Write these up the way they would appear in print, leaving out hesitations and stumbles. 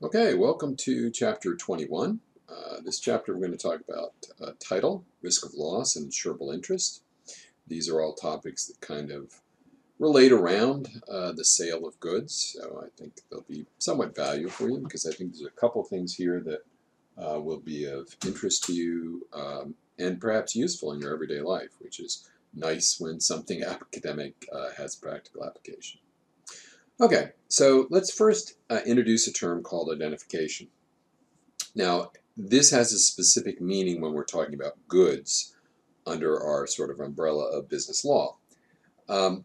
Okay, welcome to chapter 21. This chapter we're going to talk about title, risk of loss, and insurable interest. These are all topics that kind of relate around the sale of goods, so I think they'll be somewhat valuable for you because I think there's a couple things here that will be of interest to you and perhaps useful in your everyday life, which is nice when something academic has practical application. Okay, so let's first introduce a term called identification. Now, this has a specific meaning when we're talking about goods under our sort of umbrella of business law. Um,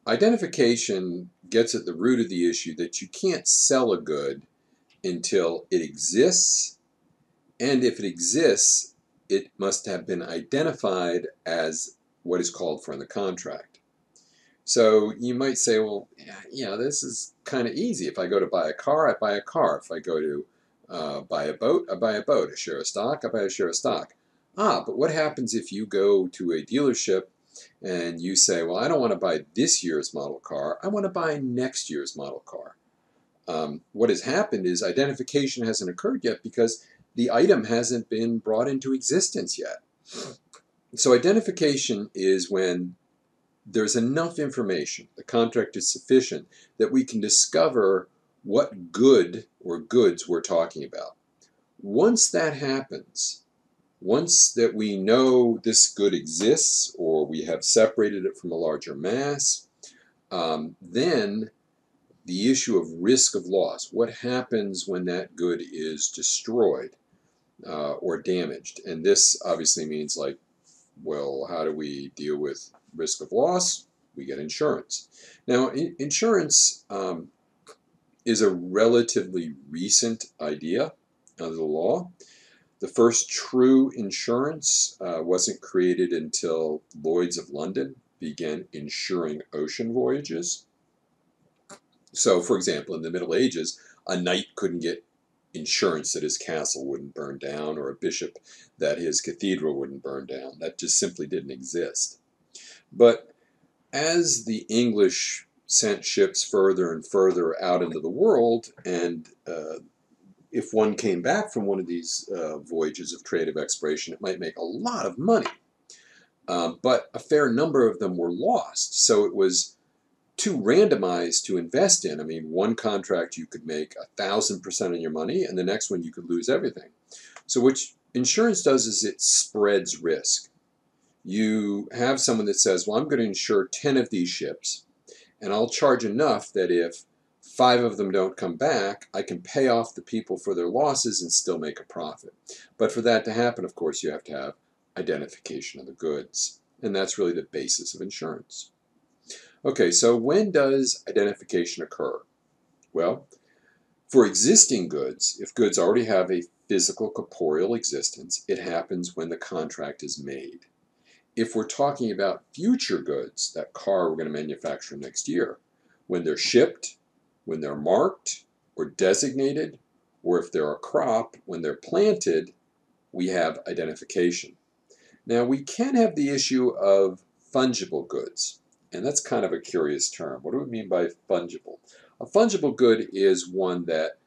Identification gets at the root of the issue that you can't sell a good until it exists, and if it exists, it must have been identified as what is called for in the contract. So you might say, well, yeah, this is kind of easy. If I go to buy a car, I buy a car. If I go to buy a boat, I buy a boat. A share of stock, I buy a share of stock. But what happens if you go to a dealership and you say, well, I don't want to buy this year's model car. I want to buy next year's model car. What has happened is identification hasn't occurred yet because the item hasn't been brought into existence yet. So identification is when there's enough information, the contract is sufficient, that we can discover what good or goods we're talking about. Once that happens, once that we know this good exists or we have separated it from a larger mass, then the issue of risk of loss, what happens when that good is destroyed or damaged? And this obviously means like, well, how do we deal with risk of loss? We get insurance. Now, insurance is a relatively recent idea under the law. The first true insurance wasn't created until Lloyd's of London began insuring ocean voyages. So, for example, in the Middle Ages, a knight couldn't get insurance that his castle wouldn't burn down or a bishop that his cathedral wouldn't burn down. That just simply didn't exist. But as the English sent ships further and further out into the world, and if one came back from one of these voyages of trade of exploration, it might make a lot of money. But a fair number of them were lost. So it was too randomized to invest in. I mean, one contract you could make 1,000% on your money, and the next one you could lose everything. So what insurance does is it spreads risk. You have someone that says, well, I'm going to insure 10 of these ships, and I'll charge enough that if 5 of them don't come back, I can pay off the people for their losses and still make a profit. But for that to happen, of course, you have to have identification of the goods. And that's really the basis of insurance. Okay, so when does identification occur? Well, for existing goods, if goods already have a physical corporeal existence, it happens when the contract is made. If we're talking about future goods, that car we're going to manufacture next year, when they're shipped, when they're marked or designated, or if they're a crop, when they're planted, we have identification. Now, we can have the issue of fungible goods, and that's kind of a curious term. What do we mean by fungible? A fungible good is one that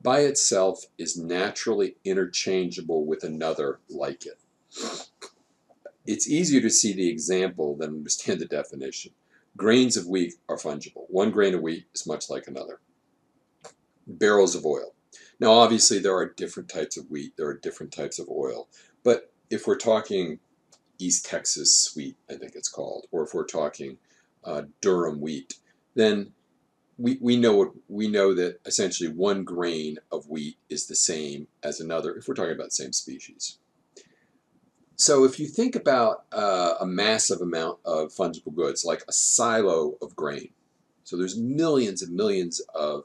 by itself is naturally interchangeable with another like it. It's easier to see the example than understand the definition. Grains of wheat are fungible. One grain of wheat is much like another. Barrels of oil. Now, obviously, there are different types of wheat. There are different types of oil. But if we're talking East Texas wheat, I think it's called, or if we're talking Durham wheat, then we know that essentially one grain of wheat is the same as another if we're talking about the same species. So if you think about a massive amount of fungible goods, like a silo of grain, so there's millions and millions of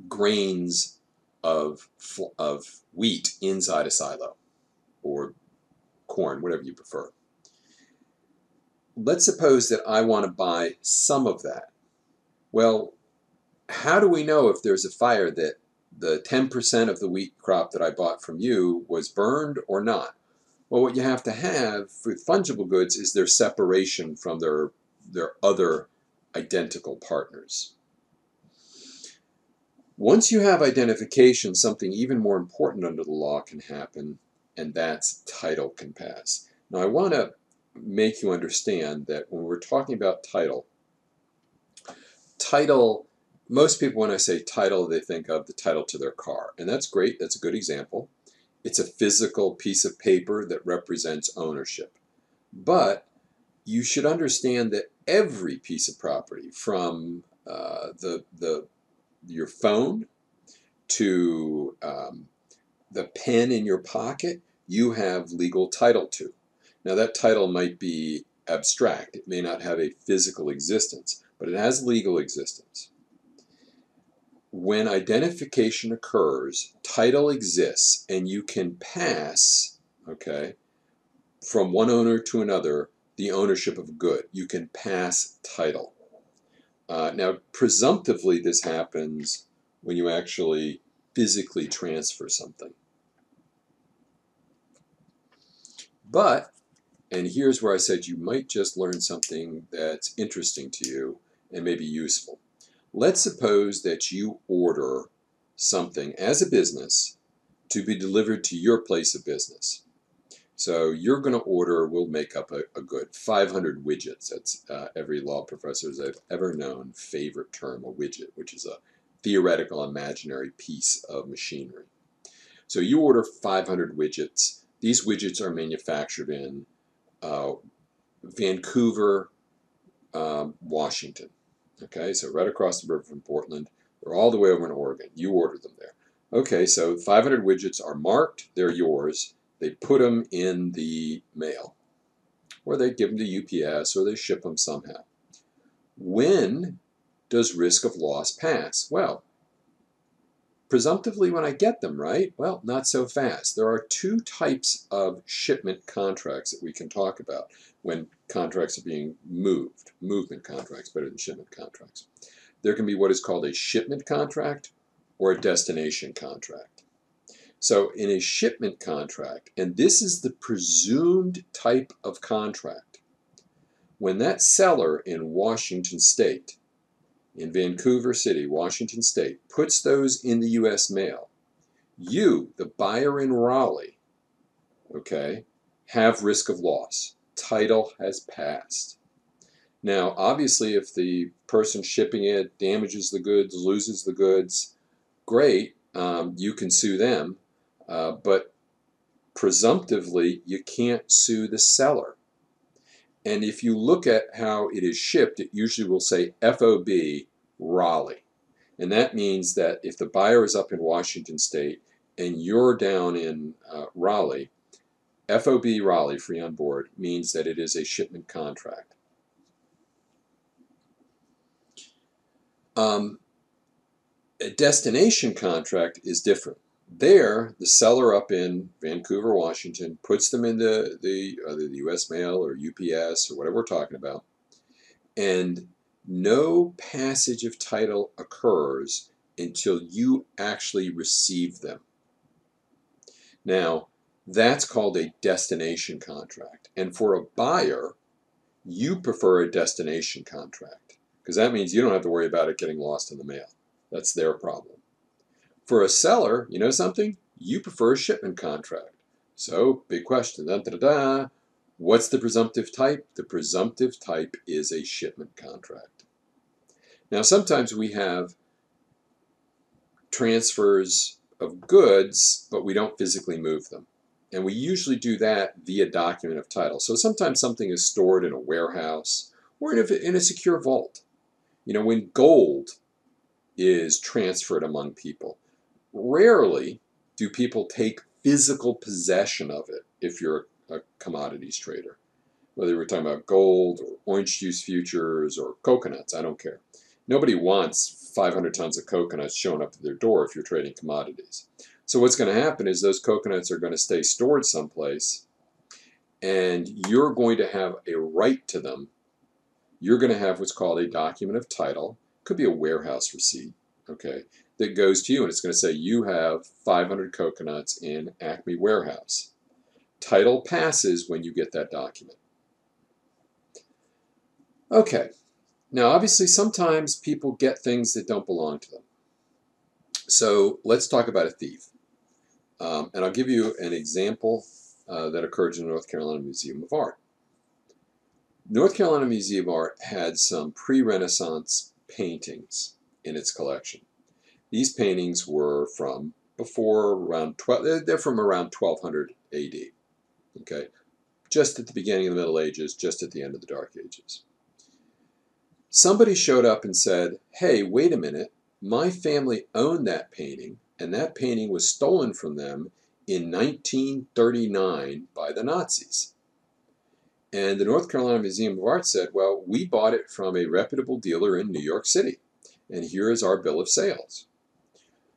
grains of wheat inside a silo, or corn, whatever you prefer. Let's suppose that I want to buy some of that. Well, how do we know if there's a fire that the 10% of the wheat crop that I bought from you was burned or not? Well, what you have to have with fungible goods is their separation from their other identical partners. Once you have identification, something even more important under the law can happen, and that's title can pass. Now, I want to make you understand that when we're talking about title, most people, when I say title, they think of the title to their car, and that's great. That's a good example. It's a physical piece of paper that represents ownership. But you should understand that every piece of property, from your phone to the pen in your pocket, you have legal title to. Now, that title might be abstract. It may not have a physical existence, but it has legal existence. When identification occurs, title exists, and you can pass, okay, from one owner to another, the ownership of a good. You can pass title. Now, presumptively, this happens when you actually physically transfer something. But, and here's where I said you might just learn something that's interesting to you and maybe useful. Let's suppose that you order something as a business to be delivered to your place of business. So you're going to order, we'll make up a good 500 widgets. That's every law professor's I've ever known favorite term, a widget, which is a theoretical imaginary piece of machinery. So you order 500 widgets. These widgets are manufactured in Vancouver, Washington. Okay, so right across the river from Portland. They're all the way over in Oregon. You ordered them there. Okay, so 500 widgets are marked. They're yours. They put them in the mail, or they give them to UPS, or they ship them somehow. When does risk of loss pass? Well, presumptively when I get them, right? Well, not so fast. There are two types of shipment contracts that we can talk about when contracts are being moved. Movement contracts, better than shipment contracts. There can be what is called a shipment contract or a destination contract. So in a shipment contract, and this is the presumed type of contract, when that seller in Washington State, in Vancouver City, Washington State, puts those in the U.S. mail, you, the buyer in Raleigh, okay, have risk of loss. Title has passed. Now, obviously, if the person shipping it damages the goods, loses the goods, great, you can sue them. But presumptively, you can't sue the seller. And if you look at how it is shipped, it usually will say FOB Raleigh. And that means that if the buyer is up in Washington State and you're down in Raleigh, FOB Raleigh, free on board, means that it is a shipment contract. A destination contract is different. There, the seller up in Vancouver, Washington, puts them into either the U.S. mail or UPS or whatever we're talking about, and no passage of title occurs until you actually receive them. Now, that's called a destination contract. And for a buyer, you prefer a destination contract because that means you don't have to worry about it getting lost in the mail. That's their problem. For a seller, you know something? You prefer a shipment contract. So, big question. What's the presumptive type? The presumptive type is a shipment contract. Now, sometimes we have transfers of goods, but we don't physically move them. And we usually do that via document of title. So sometimes something is stored in a warehouse or in a secure vault. You know, when gold is transferred among people, rarely do people take physical possession of it if you're a commodities trader. Whether we're talking about gold or orange juice futures or coconuts, I don't care. Nobody wants 500 tons of coconuts showing up at their door if you're trading commodities. So what's going to happen is those coconuts are going to stay stored someplace, and you're going to have a right to them. You're going to have what's called a document of title. Could be a warehouse receipt, okay, that goes to you, and it's going to say you have 500 coconuts in Acme Warehouse. Title passes when you get that document. Okay, now obviously sometimes people get things that don't belong to them. So let's talk about a thief. And I'll give you an example that occurred in the North Carolina Museum of Art. North Carolina Museum of Art had some pre-Renaissance paintings in its collection. These paintings were from before around they're from around 1200 AD. Okay, just at the beginning of the Middle Ages, just at the end of the Dark Ages. Somebody showed up and said, "Hey, wait a minute, my family owned that painting, and that painting was stolen from them in 1939 by the Nazis." And the North Carolina Museum of Art said, "Well, we bought it from a reputable dealer in New York City, and here is our bill of sales."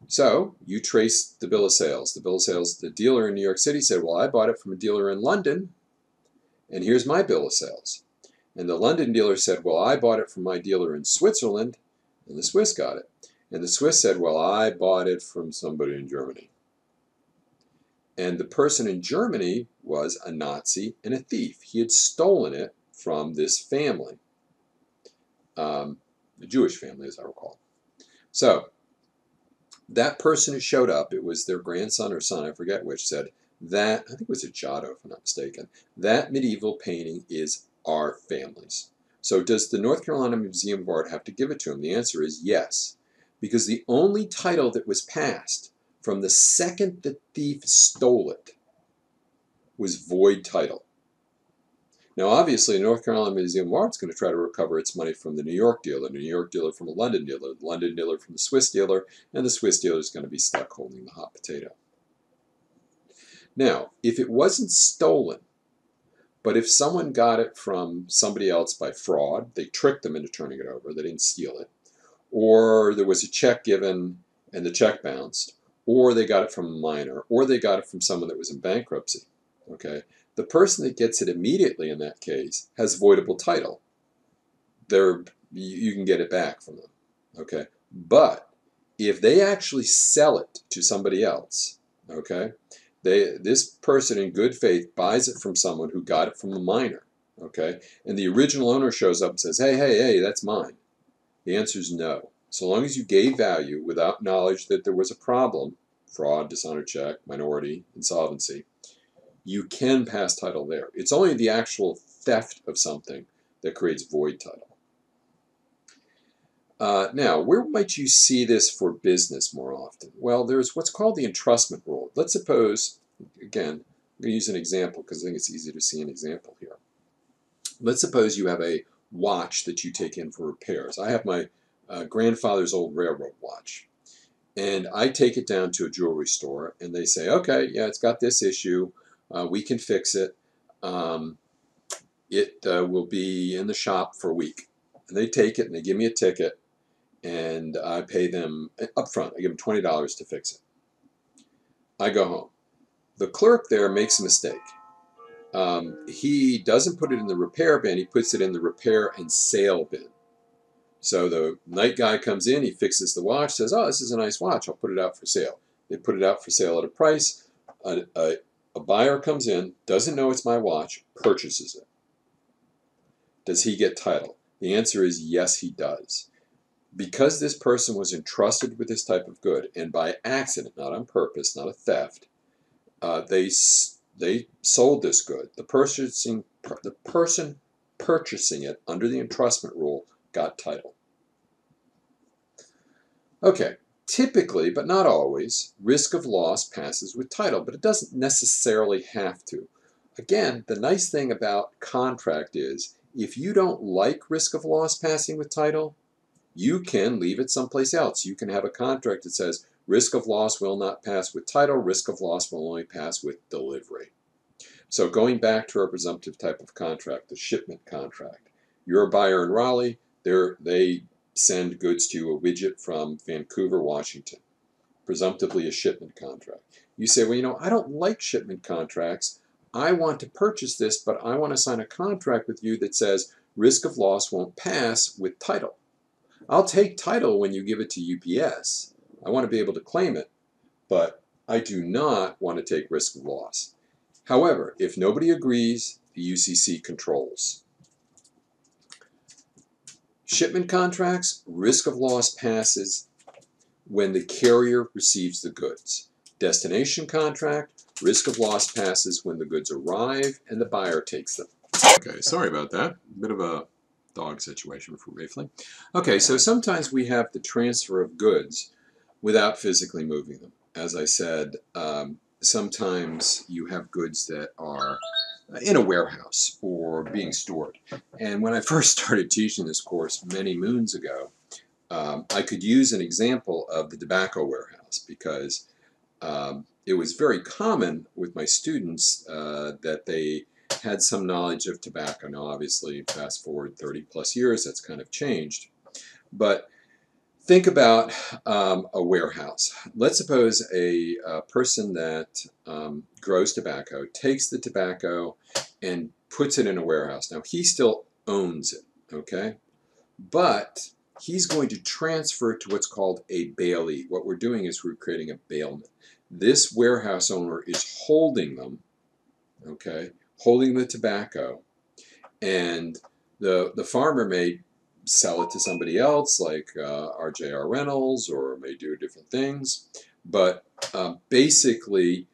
So you trace the bill of sales. The bill of sales, the dealer in New York City said, "Well, I bought it from a dealer in London, and here's my bill of sales." And the London dealer said, "Well, I bought it from my dealer in Switzerland," and the Swiss got it. And the Swiss said, "Well, I bought it from somebody in Germany." And the person in Germany was a Nazi and a thief. He had stolen it from this family, the Jewish family, as I recall. So that person who showed up, it was their grandson or son, I forget which, said that, I think it was a Giotto, if I'm not mistaken, that medieval painting is our family's. So does the North Carolina Museum of Art have to give it to him? The answer is yes, because the only title that was passed from the second the thief stole it was void title. Now, obviously, the North Carolina Museum of Art is going to try to recover its money from the New York dealer from the London dealer from the Swiss dealer, and the Swiss dealer is going to be stuck holding the hot potato. Now, if it wasn't stolen, but if someone got it from somebody else by fraud, they tricked them into turning it over, they didn't steal it, or there was a check given and the check bounced, or they got it from a minor, or they got it from someone that was in bankruptcy, okay? The person that gets it immediately in that case has voidable title. You can get it back from them, okay? But if they actually sell it to somebody else, okay, this person in good faith buys it from someone who got it from a minor, okay, and the original owner shows up and says, "Hey, hey, hey, that's mine." The answer is no. So long as you gave value without knowledge that there was a problem, fraud, dishonored check, minority, insolvency, you can pass title there. It's only the actual theft of something that creates void title. Now, where might you see this for business more often? Well, there's what's called the entrustment rule. Let's suppose, again, I'm going to use an example because I think it's easy to see an example here. Let's suppose you have a watch that you take in for repairs. I have my grandfather's old railroad watch, and I take it down to a jewelry store, and they say, "Okay, yeah, it's got this issue. We can fix it. It will be in the shop for a week." And they take it and they give me a ticket, and I pay them up front. I give them $20 to fix it. I go home. The clerk there makes a mistake. He doesn't put it in the repair bin. He puts it in the repair and sale bin. So the night guy comes in, he fixes the watch, says, "Oh, this is a nice watch. I'll put it out for sale." They put it out for sale at a price. A buyer comes in, doesn't know it's my watch, purchases it. Does he get title? The answer is yes, he does. Because this person was entrusted with this type of good, and by accident, not on purpose, not a theft, they sold this good. The person purchasing it under the entrustment rule got title. Okay, typically, but not always, risk of loss passes with title, but it doesn't necessarily have to. Again, the nice thing about contract is if you don't like risk of loss passing with title, you can leave it someplace else. You can have a contract that says risk of loss will not pass with title, risk of loss will only pass with delivery. So going back to our presumptive type of contract, the shipment contract. You're a buyer in Raleigh, they send goods to you, a widget from Vancouver, Washington. Presumptively a shipment contract. You say, "Well, I don't like shipment contracts. I want to purchase this, but I want to sign a contract with you that says risk of loss won't pass with title. I'll take title when you give it to UPS. I want to be able to claim it, but I do not want to take risk of loss." However, if nobody agrees, the UCC controls. Shipment contracts, risk of loss passes when the carrier receives the goods. Destination contract, risk of loss passes when the goods arrive and the buyer takes them. Okay, sorry about that. A bit of a dog situation for briefly. Okay, so sometimes we have the transfer of goods without physically moving them. As I said, sometimes you have goods that are in a warehouse or being stored. And when I first started teaching this course many moons ago, I could use an example of the tobacco warehouse because it was very common with my students that they had some knowledge of tobacco. Now, obviously, fast forward 30 plus years, that's kind of changed. But think about a warehouse. Let's suppose a person that grows tobacco takes the tobacco and puts it in a warehouse. Now, he still owns it, okay? But he's going to transfer it to what's called a bailee. What we're doing is we're creating a bailment. This warehouse owner is holding them, okay, holding the tobacco, and the farmer may sell it to somebody else, like RJR Reynolds, or may do different things. But basically,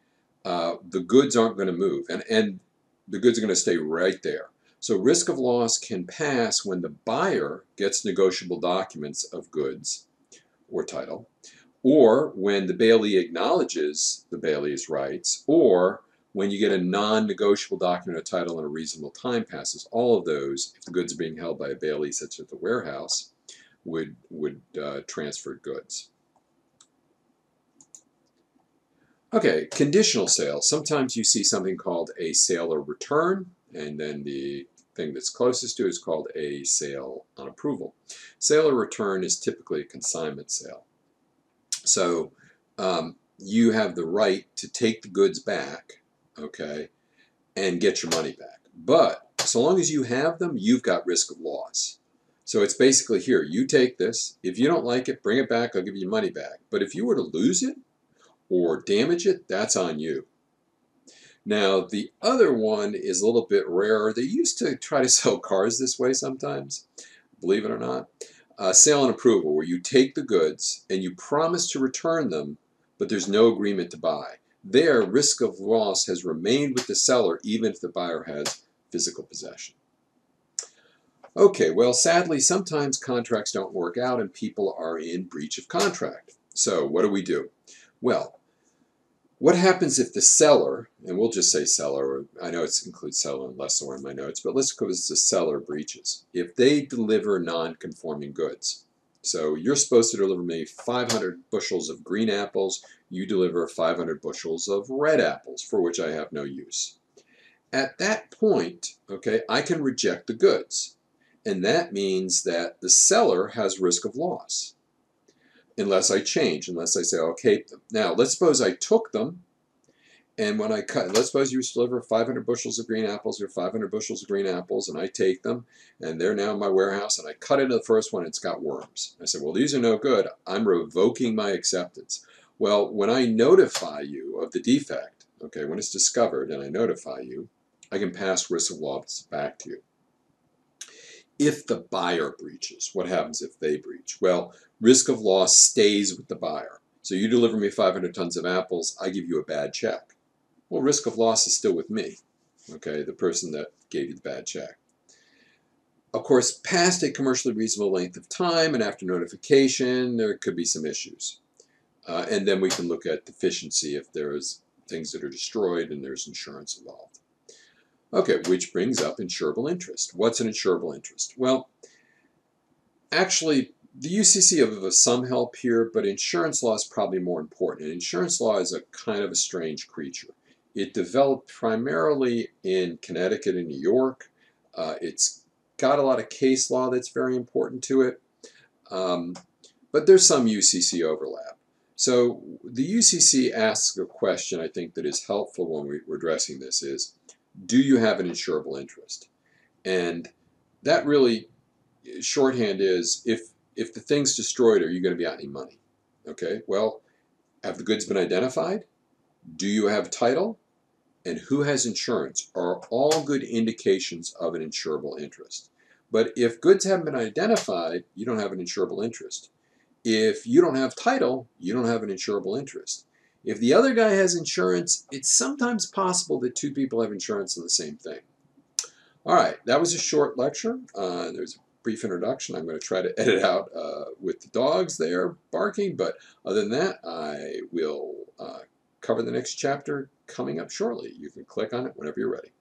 the goods aren't going to move, and the goods are going to stay right there. So risk of loss can pass when the buyer gets negotiable documents of goods or title, or when the bailee acknowledges the bailee's rights, or when you get a non-negotiable document of title and a reasonable time passes. All of those, if the goods are being held by a bailee such as the warehouse, would transfer goods. Okay, conditional sales. Sometimes you see something called a sale or return, and then the thing that's closest to it is called a sale on approval. Sale or return is typically a consignment sale. So you have the right to take the goods back, okay, and get your money back. But so long as you have them, you've got risk of loss. So it's basically, here, you take this. If you don't like it, bring it back. I'll give you money back. But if you were to lose it or damage it, that's on you. Now, the other one is a little bit rarer. They used to try to sell cars this way sometimes, believe it or not. Sale and approval, where you take the goods and you promise to return them, but there's no agreement to buy. There, risk of loss has remained with the seller even if the buyer has physical possession. Okay, well, sadly, sometimes contracts don't work out and people are in breach of contract. So what do we do? Well, what happens if the seller, and we'll just say seller, I know it includes seller and lessor in my notes, but let's go with the seller breaches. If they deliver non-conforming goods, so you're supposed to deliver me 500 bushels of green apples, you deliver 500 bushels of red apples, for which I have no use. At that point, okay, I can reject the goods, and that means that the seller has risk of loss. Unless I change, unless I say I'll keep them. Now, let's suppose I took them, and when I cut, let's suppose you deliver 500 bushels of green apples or 500 bushels of green apples, and I take them, and they're now in my warehouse, and I cut into the first one, and it's got worms. I said, well, these are no good. I'm revoking my acceptance. Well, when I notify you of the defect, okay, when it's discovered and I notify you, I can pass risk of loss back to you. If the buyer breaches, what happens if they breach? Well, risk of loss stays with the buyer. So you deliver me 500 tons of apples, I give you a bad check. Well, risk of loss is still with me, okay, the person that gave you the bad check. Of course, past a commercially reasonable length of time and after notification, there could be some issues. And then we can look at deficiency if there's things that are destroyed and there's insurance involved. Okay, which brings up insurable interest. What's an insurable interest? Well, actually, the UCC have some help here, but insurance law is probably more important. And insurance law is a kind of a strange creature. It developed primarily in Connecticut and New York. It's got a lot of case law that's very important to it, but there's some UCC overlap. So the UCC asks a question I think that is helpful when we're addressing this is, do you have an insurable interest? And that really, shorthand is, if the thing's destroyed, are you going to be out any money? Okay, well, have the goods been identified? Do you have title? And who has insurance are all good indications of an insurable interest. But if goods haven't been identified, you don't have an insurable interest. If you don't have title, you don't have an insurable interest. If the other guy has insurance, it's sometimes possible that two people have insurance on the same thing. All right, that was a short lecture. There's a brief introduction. I'm going to try to edit out with the dogs there barking, but other than that, I will cover the next chapter coming up shortly. You can click on it whenever you're ready.